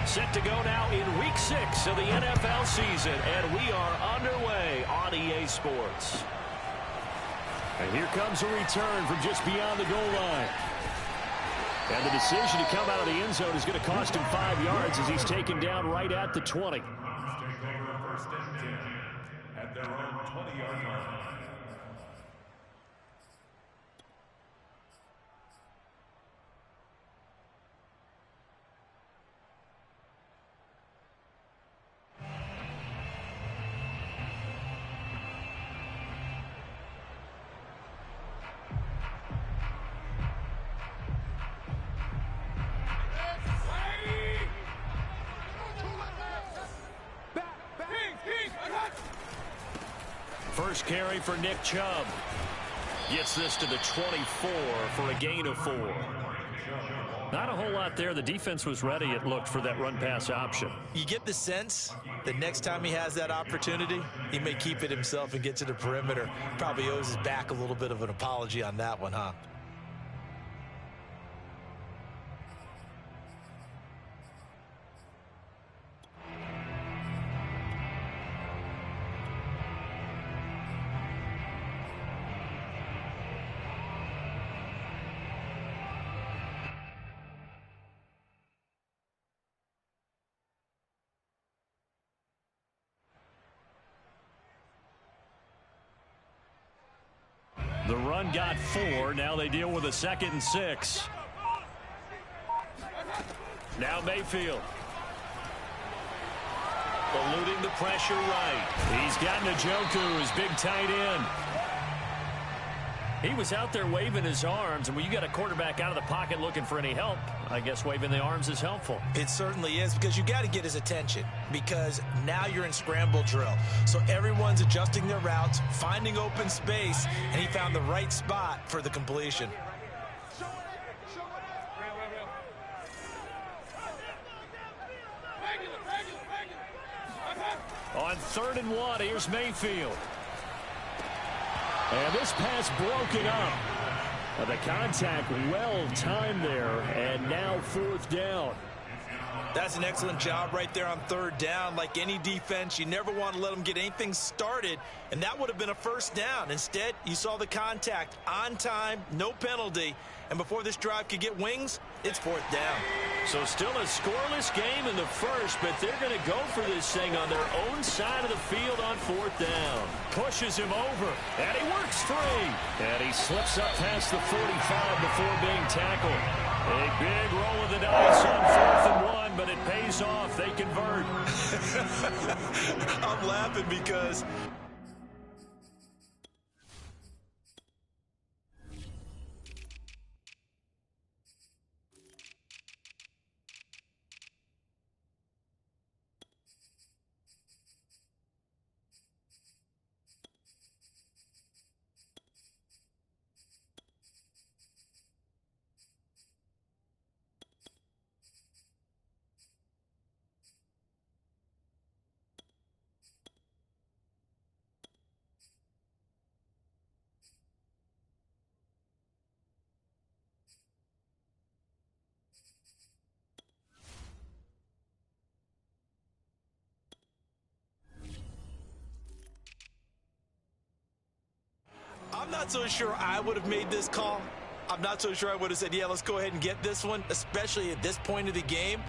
Set to go now in Week 6 of the NFL season, and we are underway on EA Sports. And here comes a return from just beyond the goal line. And the decision to come out of the end zone is going to cost him 5 yards as he's taken down right at the 20. First and 10 at their own 20-yard line. First carry for Nick Chubb. Gets this to the 24 for a gain of 4. Not a whole lot there. The defense was ready, it looked, for that run-pass option. You get the sense that next time he has that opportunity, he may keep it himself and get to the perimeter. Probably owes his back a little bit of an apology on that one, huh? The run got 4. Now they deal with a 2nd and 6. Now Mayfield. Eluding the pressure right. He's got Njoku, his big tight end. He was out there waving his arms, and when you got a quarterback out of the pocket looking for any help, I guess waving the arms is helpful. It certainly is, because you got to get his attention, because now you're in scramble drill. So everyone's adjusting their routes, finding open space, and he found the right spot for the completion. On 3rd and 1, here's Mayfield. And this pass broken up. The contact well-timed there, and now 4th down. That's an excellent job right there on 3rd down. Like any defense, you never want to let them get anything started, and that would have been a 1st down. Instead, you saw the contact on time, no penalty, and before this drive could get wings, it's 4th down. So still a scoreless game in the first, but they're going to go for this thing on their own side of the field on 4th down. Pushes him over, and he works free. And he slips up past the 45 before being tackled. A big roll of the dice on 4th and 1, but it pays off. They convert. I'm laughing because I'm not so sure I would have made this call. I'm not so sure I would have said, yeah, let's go ahead and get this one, especially at this point of the game.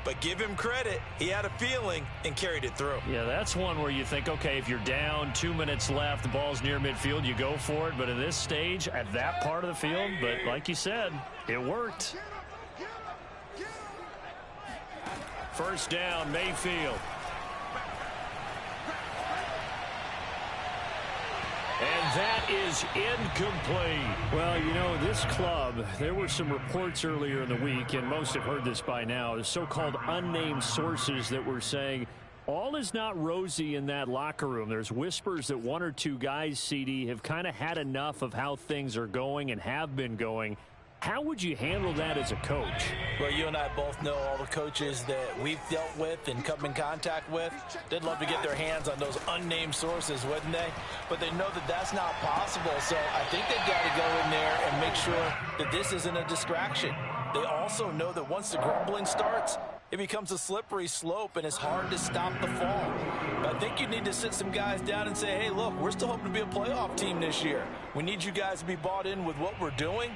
But give him credit. He had a feeling and carried it through. Yeah, that's one where you think, okay, if you're down, 2 minutes left, the ball's near midfield, you go for it. But at this stage, at that part of the field, but like you said, it worked. 1st down, Mayfield. And that is incomplete. Well, you know, this club, there were some reports earlier in the week, and most have heard this by now, the so-called unnamed sources that were saying all is not rosy in that locker room. There's whispers that 1 or 2 guys, CD, have kind of had enough of how things are going and have been going. How would you handle that as a coach? Well, you and I both know all the coaches that we've dealt with and come in contact with. They'd love to get their hands on those unnamed sources, wouldn't they? But they know that that's not possible, so I think they've got to go in there and make sure that this isn't a distraction. They also know that once the grumbling starts, it becomes a slippery slope, and it's hard to stop the fall. But I think you need to sit some guys down and say, hey, look, we're still hoping to be a playoff team this year. We need you guys to be bought in with what we're doing.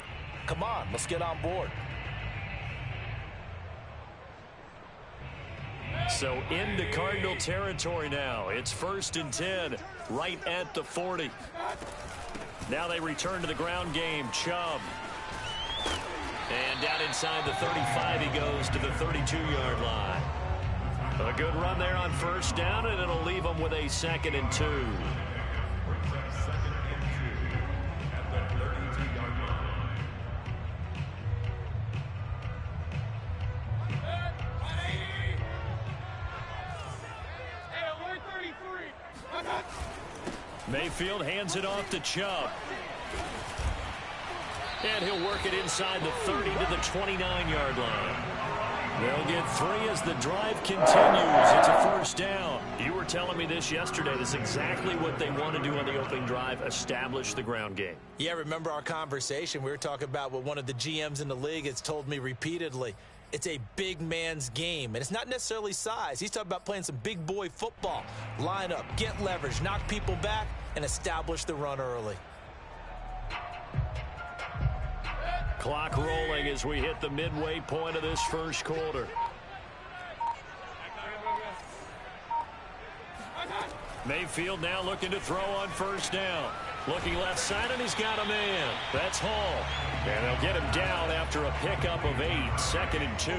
Come on, let's get on board. So into Cardinal territory now. It's 1st and 10, right at the 40. Now they return to the ground game. Chubb. And down inside the 35, he goes to the 32-yard line. A good run there on 1st down, and it'll leave them with a 2nd and 2. Mayfield hands it off to Chubb. And he'll work it inside the 30 to the 29-yard line. They'll get 3 as the drive continues. It's a 1st down. You were telling me this yesterday. This is exactly what they want to do on the opening drive, establish the ground game. Yeah, remember our conversation? We were talking about what one of the GMs in the league has told me repeatedly. It's a big man's game, and it's not necessarily size. He's talking about playing some big boy football. Line up, get leverage, knock people back, and establish the run early. Clock rolling as we hit the midway point of this 1st quarter. Mayfield now looking to throw on 1st down. Looking left side, and he's got a man. That's Hall. And they'll get him down after a pickup of 8. 2nd and 2.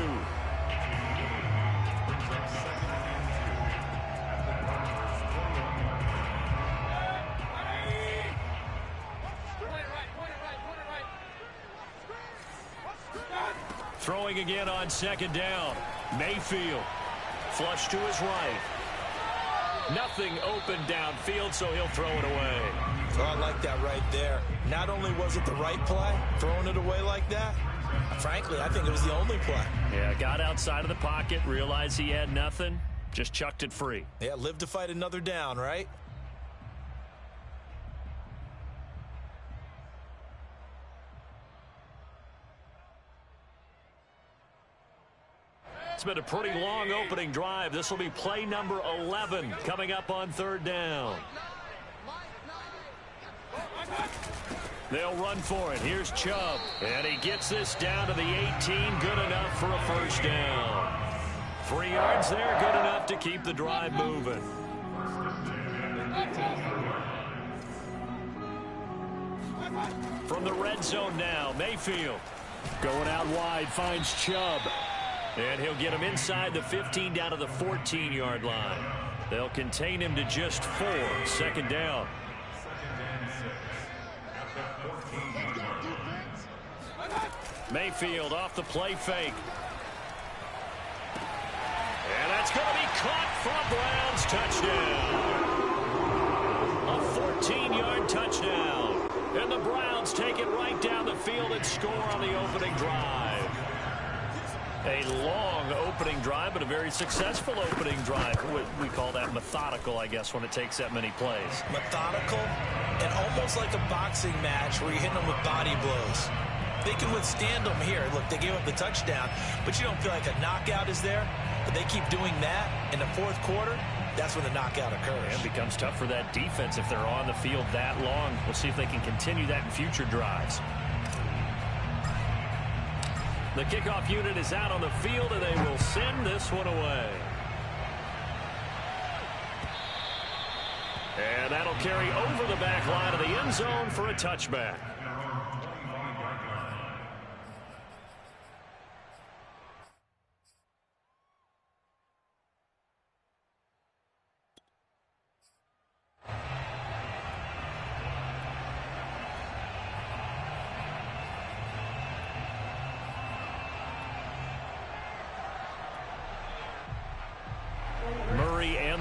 Throwing again on 2nd down. Mayfield. Flush to his right. Nothing open downfield, so he'll throw it away. Oh, I like that right there. Not only was it the right play, throwing it away like that, frankly, I think it was the only play. Yeah, got outside of the pocket, realized he had nothing, just chucked it free. Yeah, live to fight another down, right? It's been a pretty long opening drive. This will be play number 11 coming up on 3rd down. They'll run for it. Here's Chubb. And he gets this down to the 18. Good enough for a 1st down. 3 yards there. Good enough to keep the drive moving. From the red zone now, Mayfield. Going out wide, finds Chubb. And he'll get him inside the 15 down to the 14-yard line. They'll contain him to just 4. 2nd down. Mayfield off the play fake. And that's going to be caught for a Browns touchdown. A 14-yard touchdown. And the Browns take it right down the field and score on the opening drive. A long opening drive, but a very successful opening drive. We call that methodical, I guess, when it takes that many plays. Methodical and almost like a boxing match where you're hitting them with body blows. They can withstand them here. Look, they gave up the touchdown, but you don't feel like a knockout is there. But they keep doing that in the 4th quarter. That's when the knockout occurs. It becomes tough for that defense if they're on the field that long. We'll see if they can continue that in future drives. The kickoff unit is out on the field, and they will send this one away. And that'll carry over the back line of the end zone for a touchback.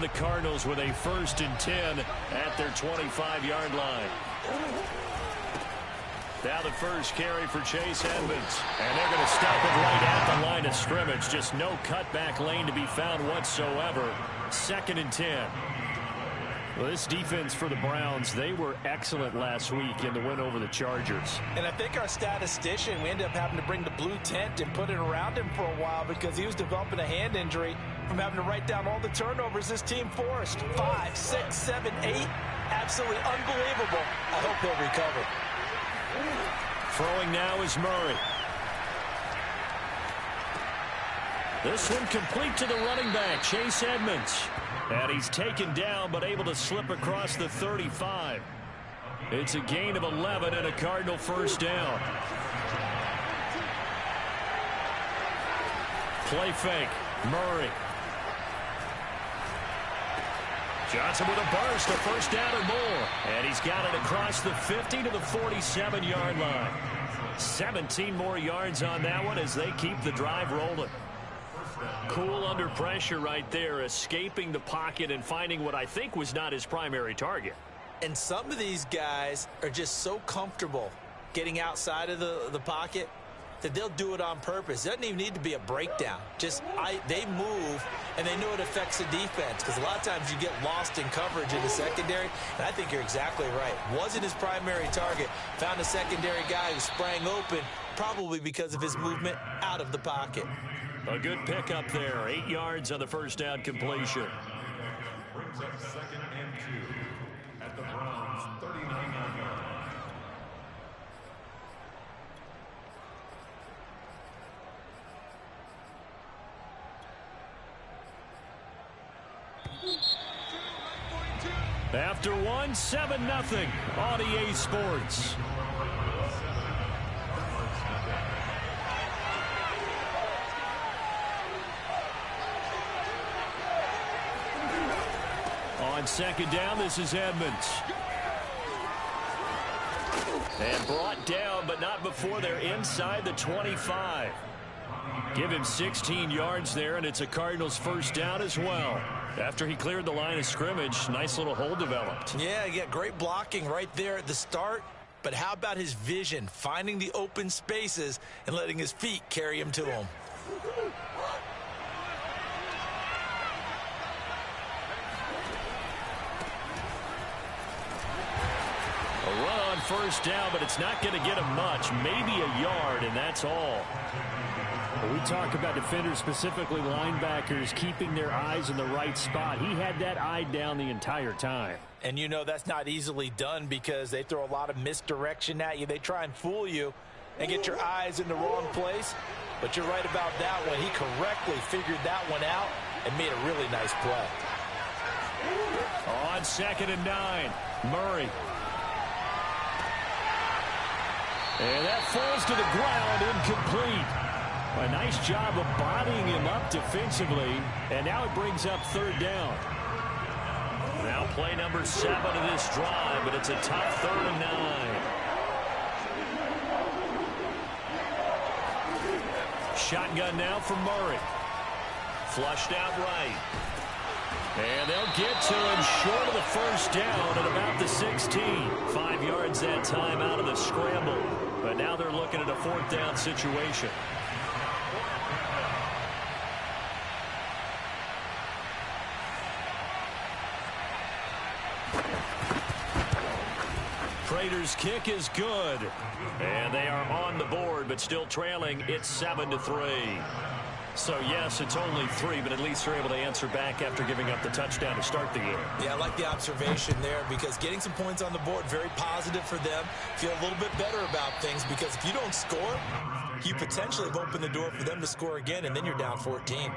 The Cardinals with a 1st and 10 at their 25-yard line. Now the first carry for Chase Edmonds. And they're going to stop it right at the line of scrimmage. Just no cutback lane to be found whatsoever. 2nd and 10. Well, this defense for the Browns, they were excellent last week in the win over the Chargers. And I think our statistician, we ended up having to bring the blue tent and put it around him for a while because he was developing a hand injury from having to write down all the turnovers this team forced. 5, 6, 7, 8. Absolutely unbelievable. I hope he'll recover. Throwing now is Murray. This one complete to the running back, Chase Edmonds. And he's taken down but able to slip across the 35. It's a gain of 11 and a Cardinal first down. Play fake. Murray. Johnson with a burst, a first down or more. And he's got it across the 50 to the 47-yard line. 17 more yards on that one as they keep the drive rolling. Cool under pressure right there, escaping the pocket and finding what I think was not his primary target. And some of these guys are just so comfortable getting outside of the pocket that they'll do it on purpose. It doesn't even need to be a breakdown. They move, and they know it affects the defense because a lot of times you get lost in coverage in the secondary, and I think you're exactly right. Wasn't his primary target. Found a secondary guy who sprang open, probably because of his movement out of the pocket. A good pickup there. 8 yards on the first down completion. Brings up 2nd and 2 at the Browns' 39-yard line. After one, 7-0 on EA Sports. On second down, this is Edmonds. And brought down, but not before they're inside the 25. Give him 16 yards there, and it's a Cardinals first down as well. After he cleared the line of scrimmage, nice little hole developed. Yeah, great blocking right there at the start. But how about his vision, finding the open spaces and letting his feet carry him to him? A run on first down, but it's not going to get him much. Maybe a yard, and that's all. We talk about defenders, specifically linebackers, keeping their eyes in the right spot. He had that eye down the entire time. And you know that's not easily done because they throw a lot of misdirection at you. They try and fool you and get your eyes in the wrong place. But you're right about that one. He correctly figured that one out and made a really nice play. On 2nd and 9, Murray. And that falls to the ground, incomplete. A nice job of bodying him up defensively, and now it brings up 3rd down. Now play number 7 of this drive, but it's a tough 3rd and 9. Shotgun now from Murray. Flushed out right. And they'll get to him short of the first down at about the 16. 5 yards that time out of the scramble. But now they're looking at a 4th down situation. Prater's kick is good. And they are on the board, but still trailing. It's 7-3. So, yes, it's only 3, but at least they're able to answer back after giving up the touchdown to start the game. Yeah, I like the observation there because getting some points on the board, very positive for them. Feel a little bit better about things because if you don't score, you potentially have opened the door for them to score again, and then you're down 14.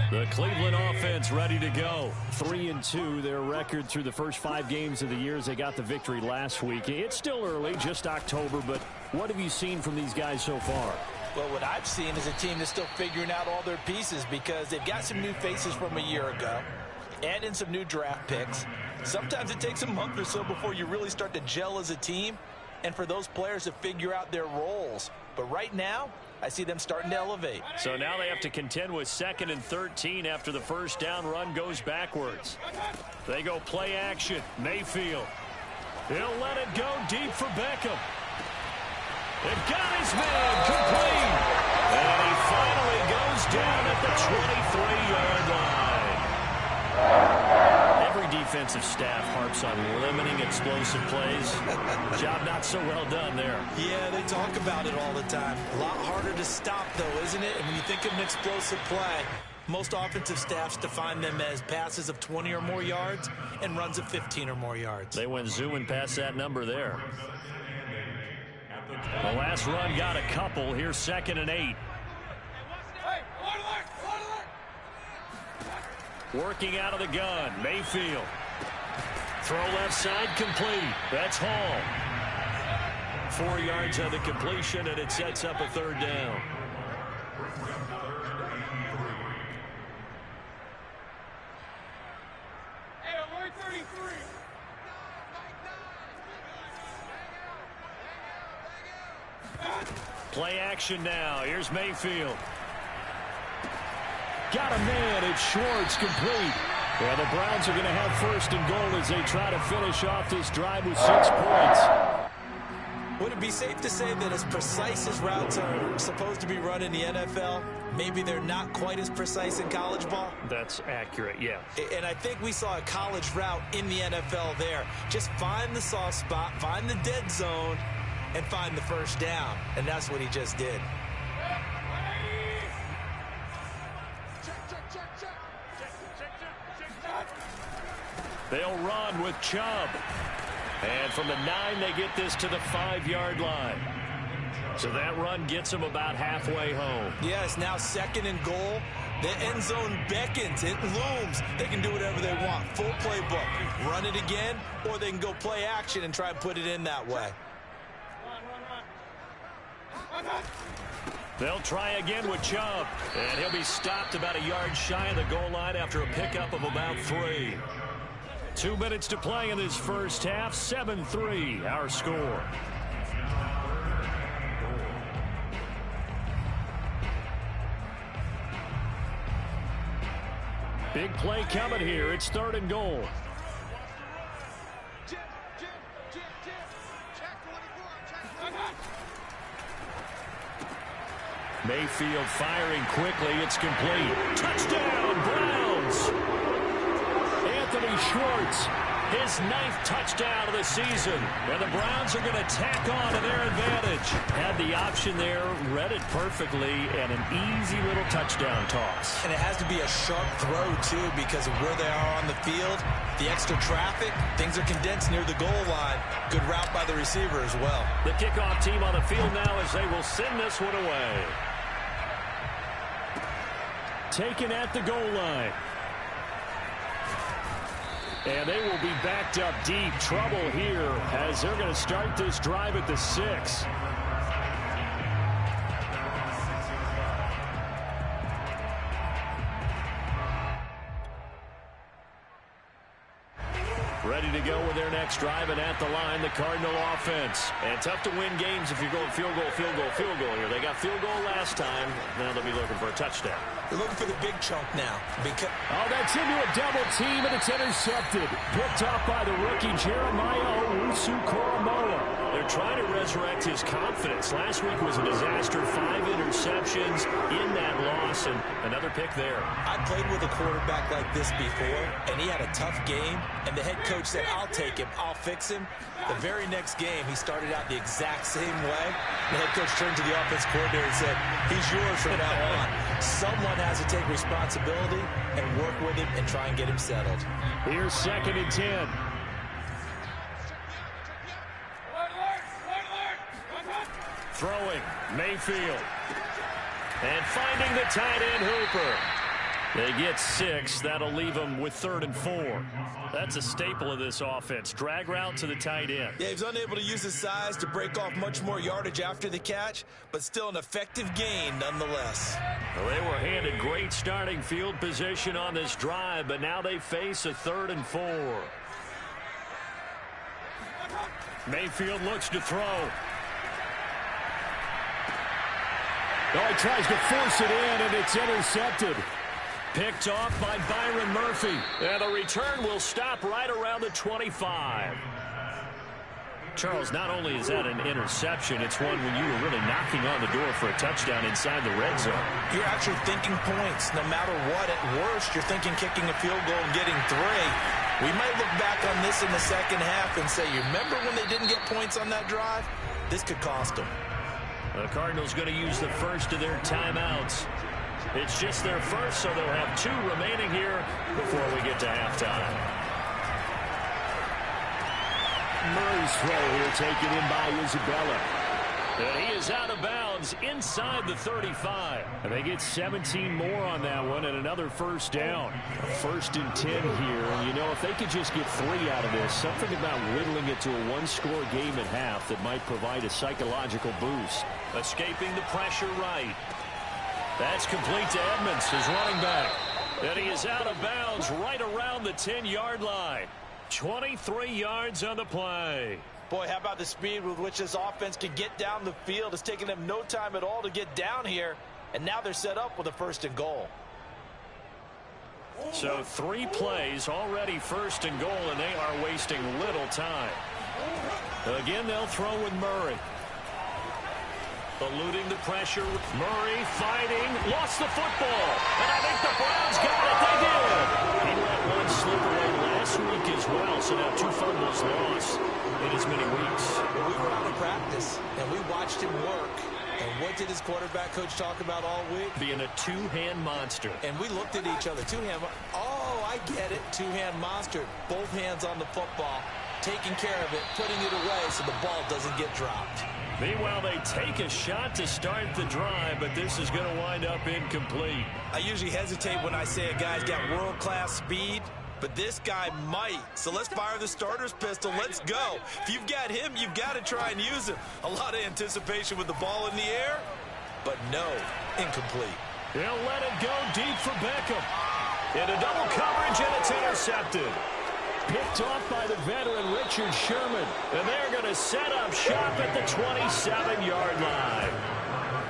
The Cleveland offense ready to go. 3-2, their record through the first 5 games of the year as they got the victory last week. It's still early, just October, but what have you seen from these guys so far? Well, what I've seen is a team that's still figuring out all their pieces because they've got some new faces from a year ago, add in some new draft picks. Sometimes it takes a month or so before you really start to gel as a team and for those players to figure out their roles. But right now, I see them starting to elevate. So now they have to contend with 2nd and 13 after the first down run goes backwards. They go play action. Mayfield. He'll let it go deep for Beckham. They've got his man complete. And he finds defensive staff harps on limiting explosive plays. Job not so well done there. Yeah, they talk about it all the time. A lot harder to stop, though, isn't it? And when you think of an explosive play, most offensive staffs define them as passes of 20 or more yards and runs of 15 or more yards. They went zooming past that number there. The last run got a couple. Here's 2nd and 8. Working out of the gun, Mayfield. Throw left side, complete. That's Hall. 4 yards on the completion, and it sets up a 3rd down. Play action now. Here's Mayfield. Got a man. It's Schwartz, complete. Well, the Browns are going to have 1st and goal as they try to finish off this drive with 6 points. Would it be safe to say that as precise as routes are supposed to be run in the NFL, maybe they're not quite as precise in college ball? That's accurate, yeah. And I think we saw a college route in the NFL there. Just find the soft spot, find the dead zone, and find the 1st down. And that's what he just did. They'll run with Chubb. And from the 9, they get this to the 5-yard line. So that run gets them about halfway home. Yes, now 2nd and goal. The end zone beckons. It looms. They can do whatever they want. Full playbook. Run it again, or they can go play action and try and put it in that way. They'll try again with Chubb. And he'll be stopped about a yard shy of the goal line after a pickup of about 3. 2 minutes to play in this first half. 7-3, our score. Big play coming here. It's 3rd and goal. Mayfield firing quickly. It's complete. Touchdown, Browns! Anthony Schwartz, his 9th touchdown of the season. And the Browns are going to tack on to their advantage. Had the option there, read it perfectly, and an easy little touchdown toss. And it has to be a sharp throw, too, because of where they are on the field. The extra traffic, things are condensed near the goal line. Good route by the receiver as well. The kickoff team on the field now as they will send this one away. Taken at the goal line. And they will be backed up deep. Trouble here as they're going to start this drive at the 6. Ready to go with their next drive, and at the line, the Cardinal offense. And tough to win games if you're going field goal, field goal, field goal here. They got field goal last time. Now they'll be looking for a touchdown. They're looking for the big chunk now. Oh, that's into a double team, and it's intercepted. Picked off by the rookie Jeremiah Owusu-Koramoah. They're trying to resurrect his confidence. Last week was a disaster. 5 interceptions in that loss, and another pick there. I played with a quarterback like this before, and he had a tough game, and the head coach said, I'll take him, I'll fix him. The very next game, he started out the exact same way. The head coach turned to the offense coordinator and said, he's yours from now on. Someone has to take responsibility and work with him and try and get him settled. Here's 2nd and 10. Throwing, Mayfield. And finding the tight end Hooper. They get 6. That'll leave them with 3rd and 4. That's a staple of this offense. Drag route to the tight end. Yeah, he's unable to use his size to break off much more yardage after the catch, but still an effective gain nonetheless. Well, they were handed great starting field position on this drive, but now they face a 3rd and 4. Mayfield looks to throw. Oh, he tries to force it in, and it's intercepted. Picked off by Byron Murphy. And the return will stop right around the 25. Charles, not only is that an interception, it's one when you were really knocking on the door for a touchdown inside the red zone. You're actually thinking points. No matter what, at worst, you're thinking kicking a field goal and getting 3. We might look back on this in the second half and say, you remember when they didn't get points on that drive? This could cost them. The Cardinals going to use the first of their timeouts. It's just their first, so they'll have 2 remaining here before we get to halftime. Murray's throw here taken in by Isabella. And he is out of bounds inside the 35. And they get 17 more on that one and another first down. A 1st and 10 here. And, you know, if they could just get 3 out of this, something about whittling it to a 1-score game at half that might provide a psychological boost. Escaping the pressure right. That's complete to Edmonds, his running back. And he is out of bounds right around the 10-yard line. 23 yards on the play. Boy, how about the speed with which this offense can get down the field? It's taken them no time at all to get down here, and now they're set up with a 1st and goal. So 3 plays, already 1st and goal, and they are wasting little time. Again, they'll throw with Murray. Eluding the pressure. Murray fighting. Lost the football. And I think the Browns got it. They did. He let one slip away last week as well. So now 2 fumbles lost in as many weeks. Well, we were out of practice, and we watched him work. And what did his quarterback coach talk about all week? Being a 2-hand monster. And we looked at each other. 2-hand. Oh, I get it. 2-hand monster. Both hands on the football. Taking care of it. Putting it away so the ball doesn't get dropped. Meanwhile, they take a shot to start the drive, but this is going to wind up incomplete. I usually hesitate when I say a guy's got world-class speed, but this guy might. So let's fire the starter's pistol. Let's go. If you've got him, you've got to try and use him. A lot of anticipation with the ball in the air, but no, incomplete. They'll let it go deep for Beckham. Into double coverage, and it's intercepted. Picked off by the veteran Richard Sherman. And they're going to set up shop at the 27-yard line.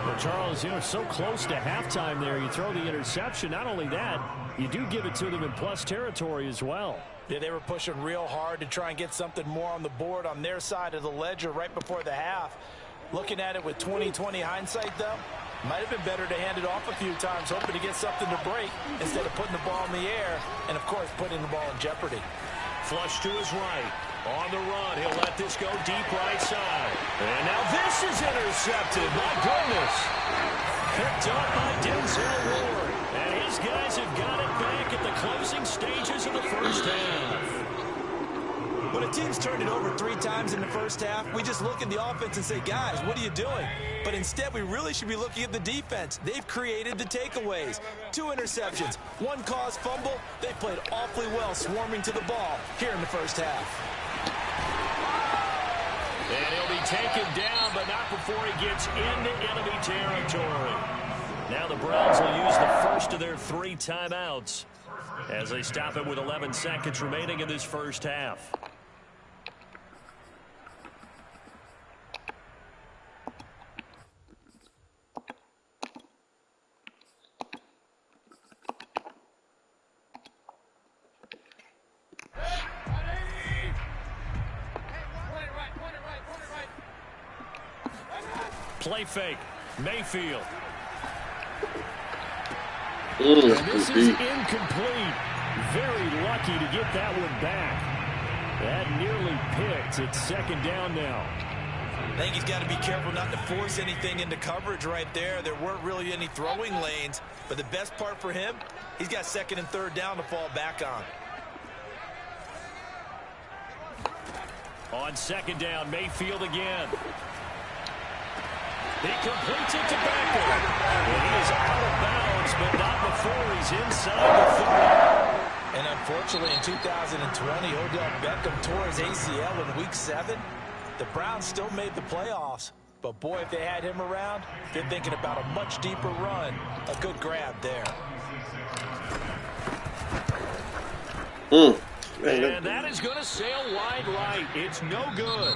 Well, Charles, you know, so close to halftime there. You throw the interception. Not only that, you do give it to them in plus territory as well. Yeah, they were pushing real hard to try and get something more on the board on their side of the ledger right before the half. Looking at it with 20/20 hindsight, though, might have been better to hand it off a few times, hoping to get something to break instead of putting the ball in the air and, of course, putting the ball in jeopardy. Flush to his right. On the run, he'll let this go deep right side. And now this is intercepted. My goodness. Picked up by Denzel Ward. And his guys have got it back at the closing stages of the first half. When a team's turned it over 3 times in the first half, we just look at the offense and say, guys, what are you doing? But instead, we really should be looking at the defense. They've created the takeaways. 2 interceptions, 1 caused fumble. They played awfully well swarming to the ball here in the first half. And he'll be taken down, but not before he gets into enemy territory. Now the Browns will use the first of their 3 timeouts as they stop it with 11 seconds remaining in this first half. Play fake. Mayfield. And this is incomplete. Very lucky to get that one back. That nearly picked. It's 2nd down now. I think he's got to be careful not to force anything into coverage right there. There weren't really any throwing lanes. But the best part for him, he's got 2nd and 3rd down to fall back on. On 2nd down, Mayfield again. He completes it to Beckham. And he is out of bounds, but not before he's inside the 30. And unfortunately, in 2020, Odell Beckham tore his ACL in Week 7. The Browns still made the playoffs. But, boy, if they had him around, they're thinking about a much deeper run. A good grab there. And that is going to sail wide right. It's no good.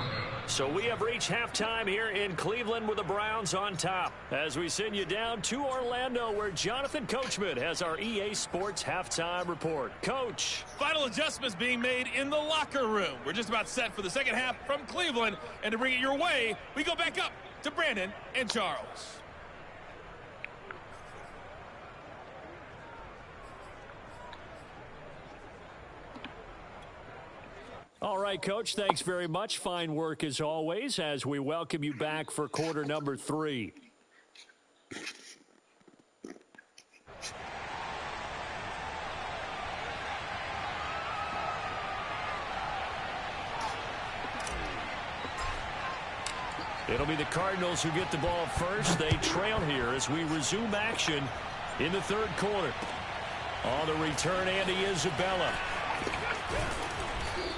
So we have reached halftime here in Cleveland with the Browns on top. As we send you down to Orlando, where Jonathan Coachman has our EA Sports halftime report. Coach. Final adjustments being made in the locker room. We're just about set for the second half from Cleveland. And to bring it your way, we go back up to Brandon and Charles. All right, Coach, thanks very much. Fine work as always as we welcome you back for quarter number 3. It'll be the Cardinals who get the ball first. They trail here as we resume action in the third quarter. On the return, Andy Isabella.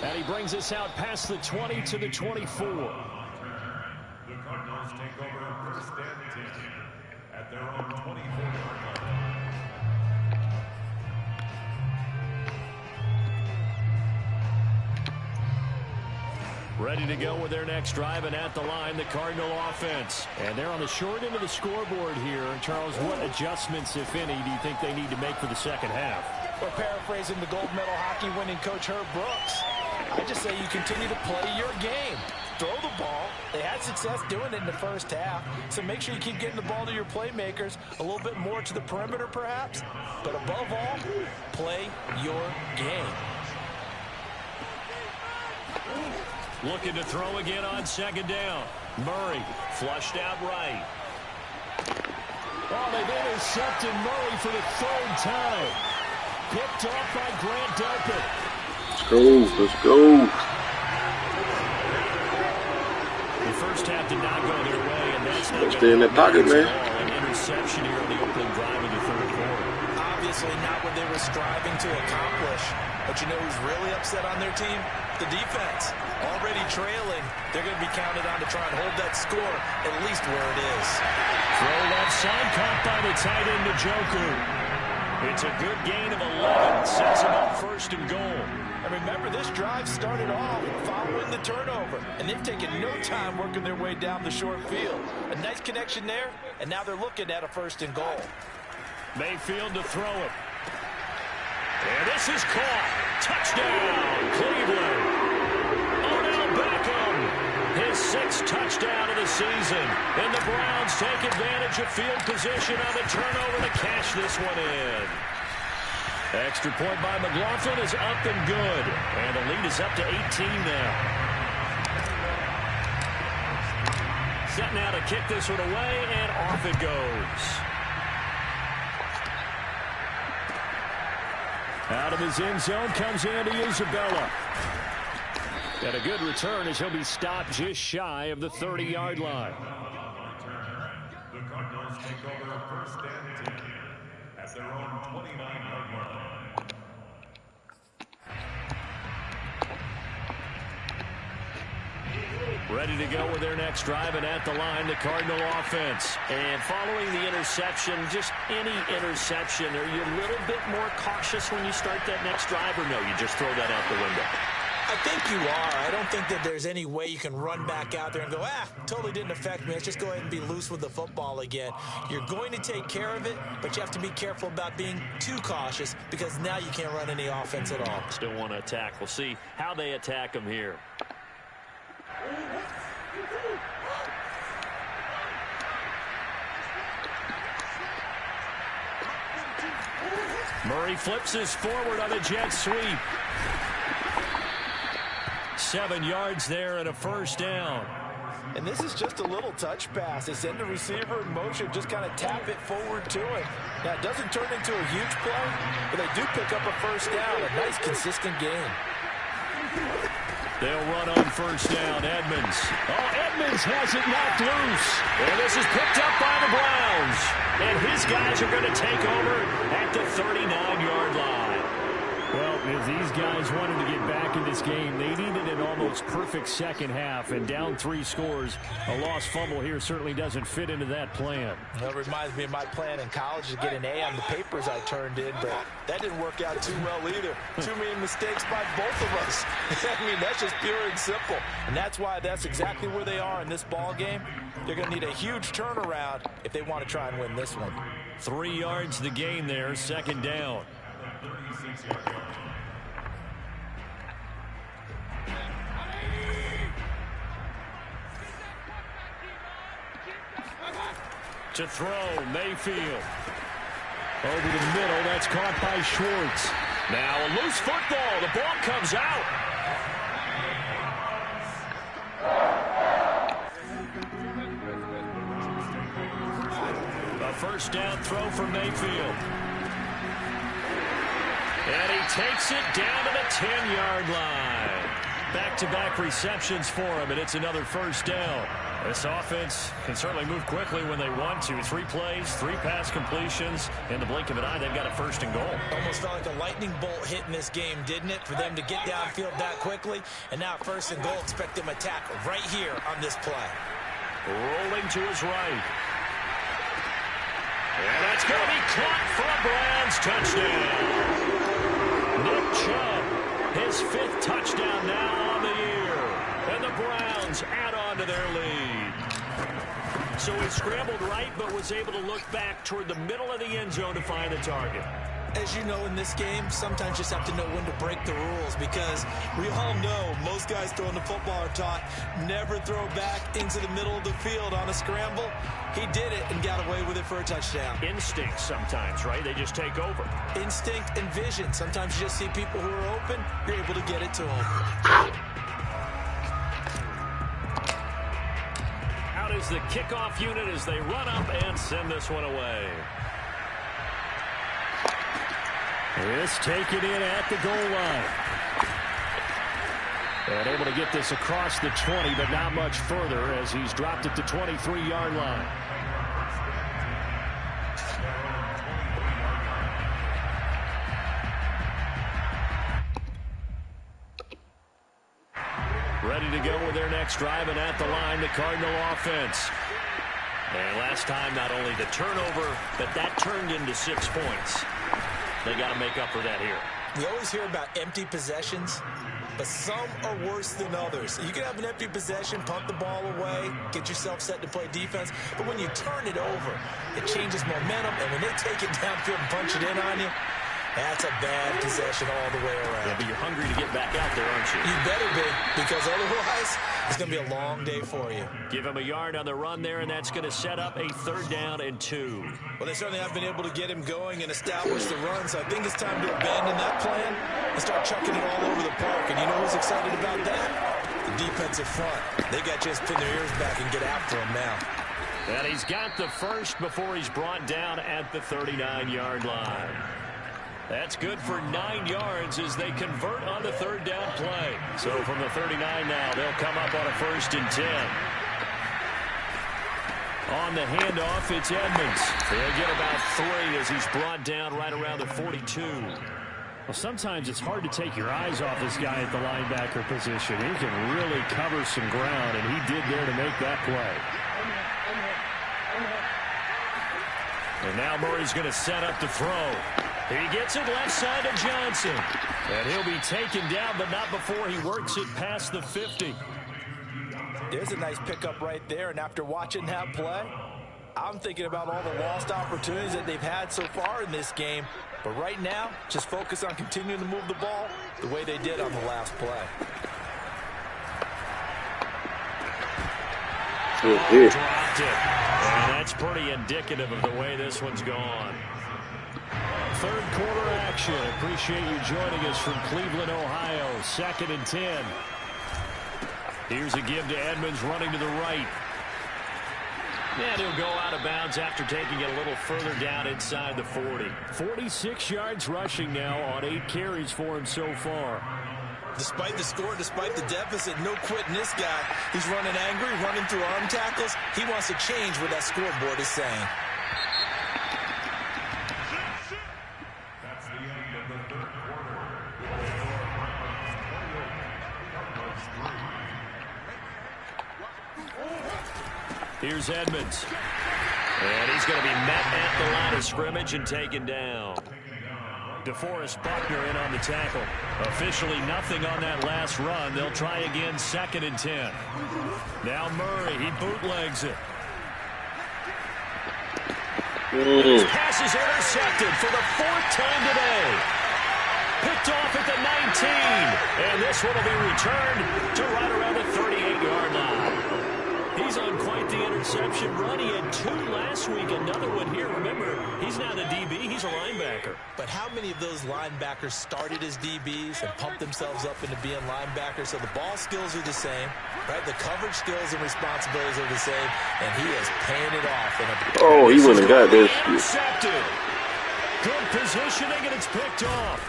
And he brings us out past the 20 to the 24. The Cardinals take over first and 10 at their own 24-yard line. Ready to go with their next drive, and at the line, the Cardinal offense. And they're on the short end of the scoreboard here. Charles, what adjustments, if any, do you think they need to make for the second half? Well, paraphrasing the gold medal hockey winning coach Herb Brooks, I just say you continue to play your game. Throw the ball. They had success doing it in the first half, so make sure you keep getting the ball to your playmakers, a little bit more to the perimeter perhaps, but above all, play your game. Looking to throw again on second down. Murray flushed out right. Oh, they've intercepted Murray for the third time. Picked off by Grant Delpit. Let's go. Let's go. The first half did not go their way, and that's not Stay in that pocket, man. An interception here in the opening drive of the third quarter. Obviously not what they were striving to accomplish. But you know who's really upset on their team? The defense. Already trailing. They're going to be counted on to try and hold that score at least where it is. Throw left side, caught by the tight end, Njoku. It's a good gain of 11. Sets them up first and goal. And remember, this drive started off following the turnover. And they've taken no time working their way down the short field. A nice connection there, and now they're looking at a first and goal. Mayfield to throw it. And this is caught. Touchdown, Cleveland. Odell Beckham, his 6th touchdown of the season. And the Browns take advantage of field position on the turnover to cash this one in. Extra point by McLaughlin is up and good. And the lead is up to 18 now. Set now to kick this one away, and off it goes. Out of his end zone comes Andy Isabella. And a good return as he'll be stopped just shy of the 30-yard line. The Cardinals take over first and 10 at their own 29-yard line. Ready to go with their next drive, and at the line, the Cardinal offense. And following the interception, just any interception, are you a little bit more cautious when you start that next drive, or no, you just throw that out the window? I think you are. I don't think that there's any way you can run back out there and go, totally didn't affect me. Let's just go ahead and be loose with the football again. You're going to take care of it, but you have to be careful about being too cautious because now you can't run any offense at all. Still want to attack. We'll see how they attack them here. Murray flips this forward on a jet sweep. 7 yards there and a first down. And this is just a little touch pass. They send the receiver in motion, just kind of tap it forward to him. Now, it doesn't turn into a huge play, but they do pick up a first down. A nice, consistent game. They'll run on first down. Edmonds. Oh, Edmonds has it knocked loose. And this is picked up by the Browns. And his guys are going to take over at the 39-yard line. Well, As these guys wanted to get back in this game, they needed an almost perfect second half, and down 3 scores. A lost fumble here certainly doesn't fit into that plan. Well, it reminds me of my plan in college to get an A on the papers I turned in, but that didn't work out too well either. Too many mistakes by both of us. I mean, that's just pure and simple. And that's why that's exactly where they are in this ball game. They're going to need a huge turnaround if they want to try and win this one. 3 yards the gain there, second down. To throw, Mayfield. Over the middle, that's caught by Schwartz. Now a loose football, the ball comes out. A first down throw for Mayfield. And he takes it down to the 10-yard line. Back-to-back receptions for him, and it's another first down. This offense can certainly move quickly when they want to. 3 plays, 3 pass completions. In the blink of an eye, they've got a first and goal. Almost felt like a lightning bolt hit in this game, didn't it? For them to get downfield that quickly. And now first and goal, expect them to attack right here on this play. Rolling to his right. And that's going to be caught for a Browns touchdown. Nick Chubb, his 5th touchdown now on the year. And the Browns add on to their lead. So he scrambled right, but was able to look back toward the middle of the end zone to find the target. As you know, in this game, sometimes you just have to know when to break the rules, because we all know most guys throwing the football are taught never throw back into the middle of the field on a scramble. He did it and got away with it for a touchdown. Instinct sometimes, right? They just take over. Instinct and vision. Sometimes you just see people who are open, you're able to get it to them. Out is the kickoff unit as they run up and send this one away. This taken in at the goal line. And able to get this across the 20, but not much further as he's dropped at the 23-yard line. Ready to go with their next drive, and at the line, the Cardinal offense. And last time, not only the turnover, but that turned into 6 points. They got to make up for that here. We always hear about empty possessions, but some are worse than others. You can have an empty possession, punt the ball away, get yourself set to play defense, but when you turn it over, it changes momentum, and when they take it downfield and punch it in on you, that's a bad possession all the way around. Yeah, but you're hungry to get back out there, aren't you? You better be, because otherwise, it's going to be a long day for you. Give him a yard on the run there, and that's going to set up a 3rd down and 2. Well, they certainly have been able to get him going and establish the run, so I think it's time to abandon that plan and start chucking it all over the park. And you know who's excited about that? The defensive front. They got to just pin their ears back and get after him now. And he's got the first before he's brought down at the 39-yard line. That's good for 9 yards as they convert on the 3rd down play. So from the 39 now, they'll come up on a 1st and 10. On the handoff, it's Edmonds. They'll get about 3 as he's brought down right around the 42. Well, sometimes it's hard to take your eyes off this guy at the linebacker position. He can really cover some ground, and he did there to make that play. And now Murray's going to set up to throw. He gets it left side to Johnson. And he'll be taken down, but not before he works it past the 50. There's a nice pickup right there, and after watching that play, I'm thinking about all the lost opportunities that they've had so far in this game. But right now, just focus on continuing to move the ball the way they did on the last play. Dropped it. And that's pretty indicative of the way this one's gone. 3rd quarter action. Appreciate you joining us from Cleveland, Ohio. 2nd and 10. Here's a give to Edmonds running to the right. And he'll go out of bounds after taking it a little further down inside the 40. 46 yards rushing now on 8 carries for him so far. Despite the score, despite the deficit, no quitting this guy. He's running angry, running through arm tackles. He wants to change what that scoreboard is saying. That's the end of the 3rd quarter. Here's Edmonds. And he's going to be met at the line of scrimmage and taken down. DeForest Buckner in on the tackle. Officially nothing on that last run. They'll try again, 2nd and 10. Now Murray, he bootlegs it. This pass is intercepted for the 4th time today. Picked off at the 19. And this one will be returned to right around the 38-yard line. He's on quite the interception run. He had 2 last week, another one here. Remember, he's not a DB, he's a linebacker. But how many of those linebackers started as DBs and pumped themselves up into being linebackers? So the ball skills are the same, right? The coverage skills and responsibilities are the same, and he is paying it off. Oh, he wouldn't have got this. Intercepted. Good positioning, and it's picked off.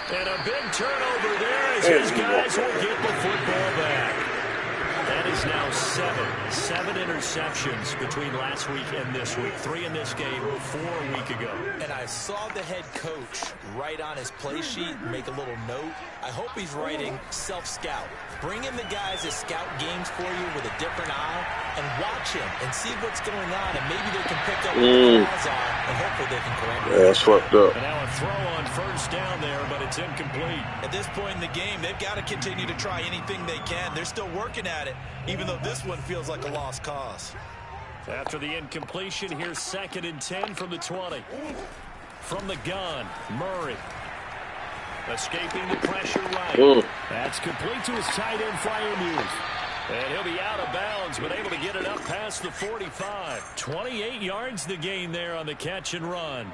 And a big turnover there as his guys will get the football back. That is now 7 interceptions between last week and this week. 3 in this game, 4 a week ago. And I saw the head coach write on his play sheet, make a little note. I hope he's writing self-scout. Bring in the guys that scout games for you with a different eye and watch him and see what's going on, and maybe they can pick up what the flaws are, and hopefully they can correct it. Yeah, that's fucked up. And now a throw on 1st down there, but it's incomplete. At this point in the game, they've got to continue to try anything they can. They're still working at it, even though this one feels like a lost cause. After the incompletion, here's 2nd and 10 from the 20. From the gun, Murray. Escaping the pressure right. That's complete to his tight end, Freiermuth. And he'll be out of bounds, but able to get it up past the 45. 28 yards the gain there on the catch and run.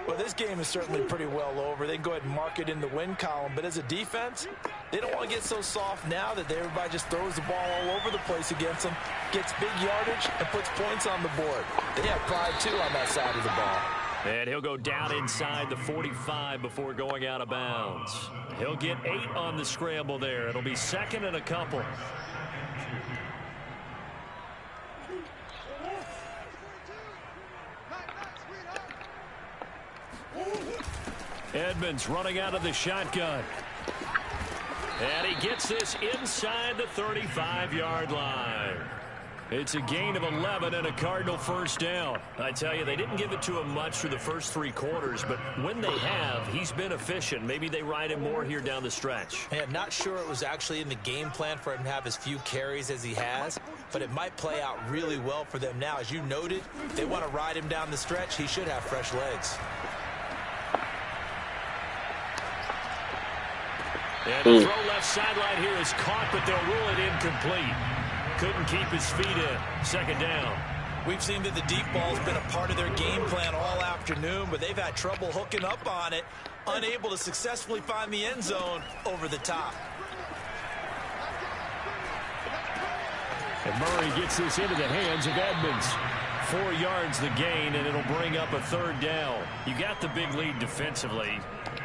Well, this game is certainly pretty well over. They can go ahead and mark it in the win column. But as a defense, they don't want to get so soft now that everybody just throws the ball all over the place against them, gets big yardage, and puts points on the board. They have pride, too, on that side of the ball. And he'll go down inside the 45 before going out of bounds. He'll get 8 on the scramble there. It'll be 2nd and a couple. Edmonds running out of the shotgun. And he gets this inside the 35-yard line. It's a gain of 11 and a Cardinal 1st down. I tell you, they didn't give it to him much through the first 3 quarters, but when they have, he's been efficient. Maybe they ride him more here down the stretch. Hey, I'm not sure it was actually in the game plan for him to have as few carries as he has, but it might play out really well for them now. As you noted, if they want to ride him down the stretch, he should have fresh legs. And the throw left sideline here is caught, but they'll rule it incomplete. Couldn't keep his feet in. 2nd down. We've seen that the deep ball's been a part of their game plan all afternoon, but they've had trouble hooking up on it, unable to successfully find the end zone over the top. And Murray gets this into the hands of Edmonds. 4 yards the gain, and it'll bring up a 3rd down. You got the big lead defensively.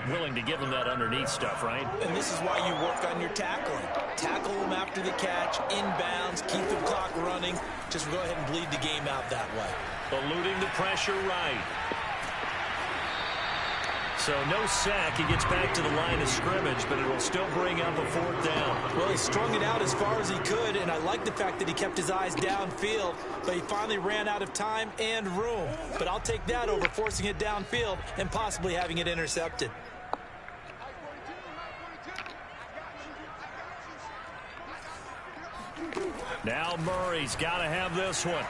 Willing to give them that underneath stuff, right? And this is why you work on your tackling. Tackle them after the catch, inbounds, keep the clock running. Just go ahead and bleed the game out that way. Eluding the pressure right. So no sack. He gets back to the line of scrimmage, but it'll still bring up a 4th down. Well, he strung it out as far as he could, and I like the fact that he kept his eyes downfield, but he finally ran out of time and room. But I'll take that over forcing it downfield and possibly having it intercepted. Now Murray's got to have this one.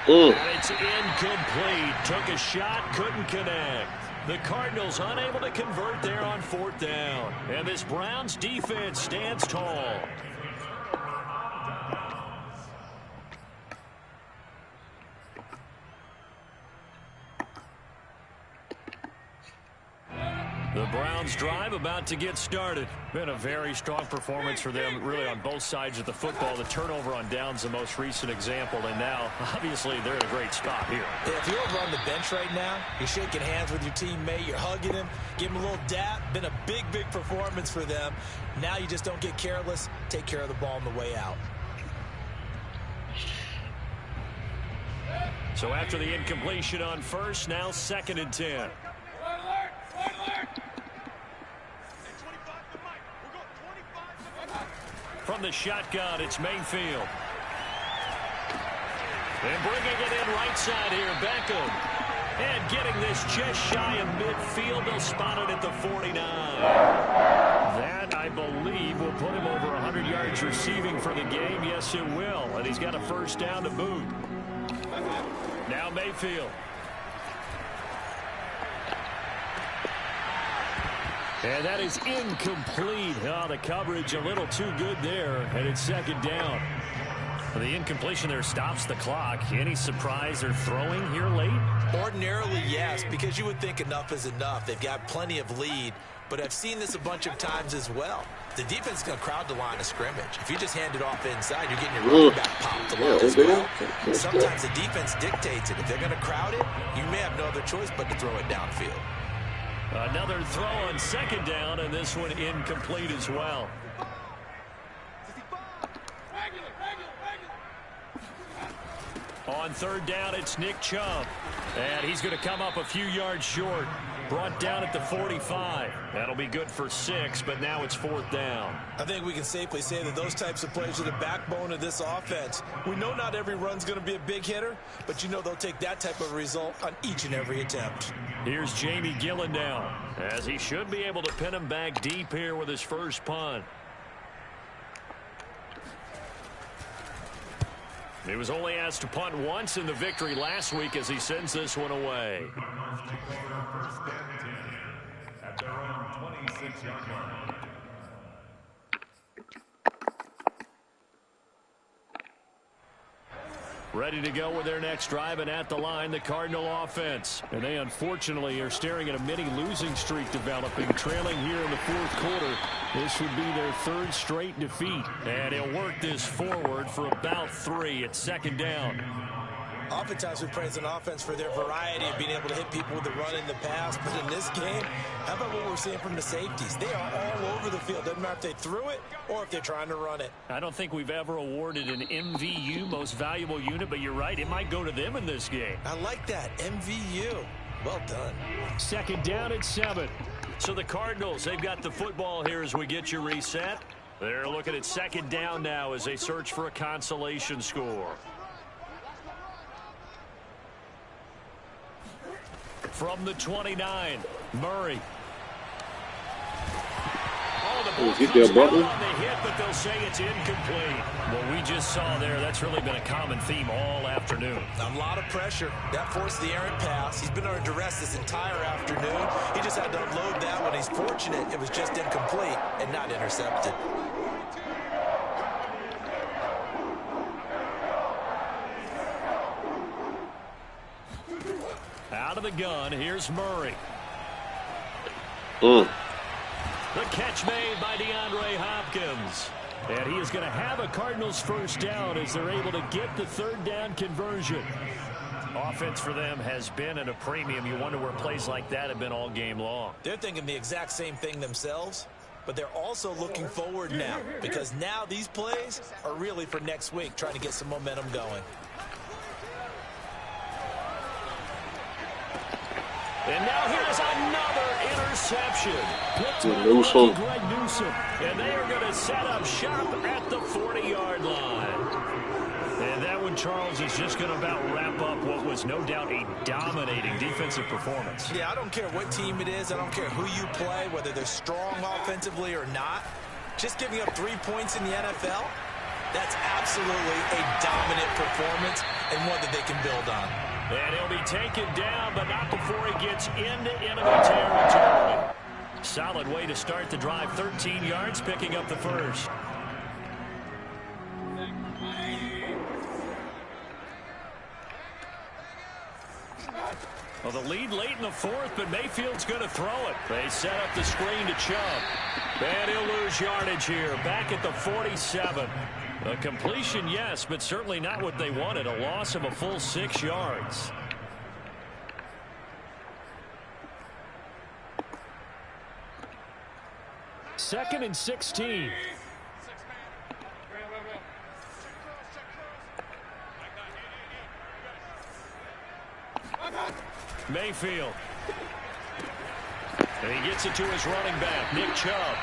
And it's incomplete. Took a shot, couldn't connect. The Cardinals unable to convert there on 4th down. And this Browns defense stands tall. The Browns drive about to get started. Been a very strong performance for them, really, on both sides of the football. The turnover on downs the most recent example, and now, obviously, they're in a great spot here. Yeah, if you're over on the bench right now, you're shaking hands with your teammate, you're hugging him, give him a little dap. Been a big, big performance for them. Now you just don't get careless. Take care of the ball on the way out. So after the incompletion on 1st, now 2nd and 10. From the shotgun, it's Mayfield. And bringing it in right side here, Beckham. And getting this just shy of midfield. They'll spot it at the 49. That, I believe, will put him over 100 yards receiving for the game. Yes, it will. And he's got a first down to boot. Now Mayfield. And that is incomplete. Oh, the coverage a little too good there. And it's second down. The incompletion there stops the clock. Any surprise they're throwing here late? Ordinarily, yes, because you would think enough is enough. They've got plenty of lead, but I've seen this a bunch of times as well. The defense is going to crowd the line of scrimmage. If you just hand it off inside, you're getting your running back popped a lot as well. Sometimes the defense dictates it. If they're going to crowd it, you may have no other choice but to throw it downfield. Another throw on second down, and this one incomplete as well. On third down, it's Nick Chubb. And he's going to come up a few yards short. Brought down at the 45. That'll be good for 6, but now it's fourth down. I think we can safely say that those types of plays are the backbone of this offense. We know not every run's going to be a big hitter, but you know they'll take that type of result on each and every attempt. Here's Jamie Gillen now, as he should be able to pin him back deep here with his first punt. He was only asked to punt once in the victory last week as he sends this one away. At their own 26-yard line. Ready to go with their next drive, and at the line, the Cardinal offense. And they unfortunately are staring at a mini losing streak developing, trailing here in the fourth quarter. This would be their third straight defeat. And he'll work this forward for about 3 at second down. Oftentimes we praise an offense for their variety of being able to hit people with the run in the pass. But in this game, how about what we're seeing from the safeties? They are all over the field. Doesn't matter if they threw it or if they're trying to run it. I don't think we've ever awarded an MVU, most valuable unit, but you're right. It might go to them in this game. I like that. MVU. Well done. Second down at 7. So the Cardinals, they've got the football here as we get you reset. They're looking at second down now as they search for a consolation score. From the 29, Murray. Oh, the ball comes down on the hit, but they'll say it's incomplete. What we just saw there, that's really been a common theme all afternoon. A lot of pressure. That forced the errant pass. He's been under duress this entire afternoon. He just had to unload that one. He's fortunate it was just incomplete and not intercepted. Out of the gun, here's Murray. The catch made by DeAndre Hopkins. And he is going to have a Cardinals first down as they're able to get the third down conversion. Offense for them has been at a premium. You wonder where plays like that have been all game long. They're thinking the exact same thing themselves, but they're also looking forward now because now these plays are really for next week, trying to get some momentum going. And now here's another interception. Newsome. Greg Newsome. And they are going to set up shop at the 40-yard line. And that one, Charles, is just going to about wrap up what was no doubt a dominating defensive performance. Yeah, I don't care what team it is. I don't care who you play, whether they're strong offensively or not. Just giving up 3 points in the NFL, that's absolutely a dominant performance and one that they can build on. And he'll be taken down, but not before he gets into enemy territory. Solid way to start the drive. 13 yards, picking up the first. Well, the lead late in the fourth, but Mayfield's going to throw it. They set up the screen to Chubb. And he'll lose yardage here, back at the 47. A completion, yes, but certainly not what they wanted. A loss of a full 6 yards. Second and 16. Mayfield. And he gets it to his running back, Nick Chubb.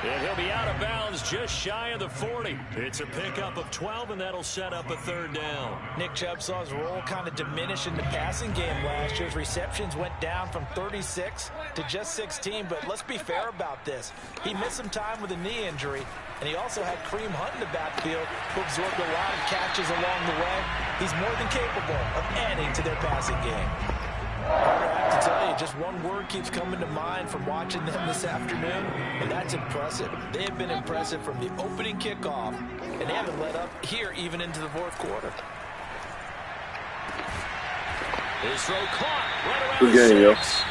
And he'll be out of bounds just shy of the 40. It's a pickup of 12, and that'll set up a third down. Nick Chubb saw his role kind of diminish in the passing game last year. His receptions went down from 36 to just 16, but let's be fair about this. He missed some time with a knee injury, and he also had Kareem Hunt in the backfield, who absorbed a lot of catches along the way. He's more than capable of adding to their passing game. I have to tell you, just one word keeps coming to mind from watching them this afternoon, and that's impressive. They have been impressive from the opening kickoff, and they haven't let up here even into the fourth quarter. His throw caught right around Good game, yo. 6.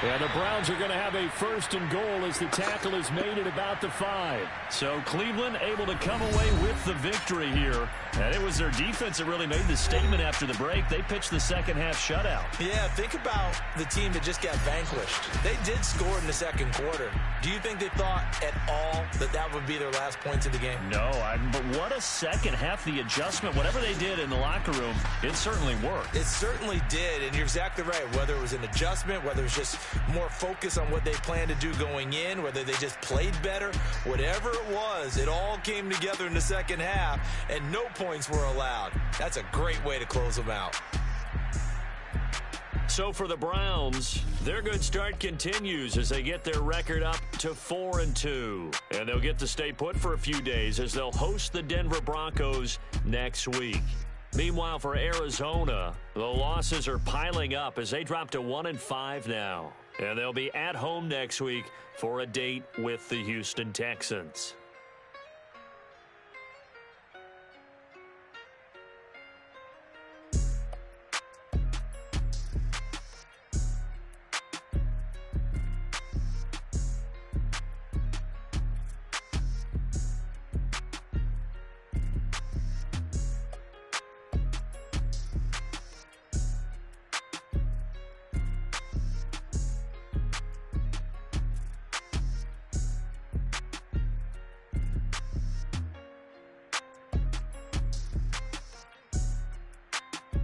And the Browns are going to have a first and goal as the tackle is made at about the 5. So Cleveland able to come away with the victory here. And it was their defense that really made the statement after the break. They pitched the second half shutout. Yeah, think about the team that just got vanquished. They did score in the second quarter. Do you think they thought at all that that would be their last points of the game? No, but what a second half. The adjustment, whatever they did in the locker room, it certainly worked. It certainly did, and you're exactly right. Whether it was an adjustment, whether it was just more focus on what they planned to do going in, whether they just played better, whatever it was, it all came together in the second half, and no points were allowed. That's a great way to close them out. So for the Browns, their good start continues as they get their record up to 4-2. And they'll get to stay put for a few days as they'll host the Denver Broncos next week. Meanwhile, for Arizona, the losses are piling up as they drop to 1-5 now. And they'll be at home next week for a date with the Houston Texans.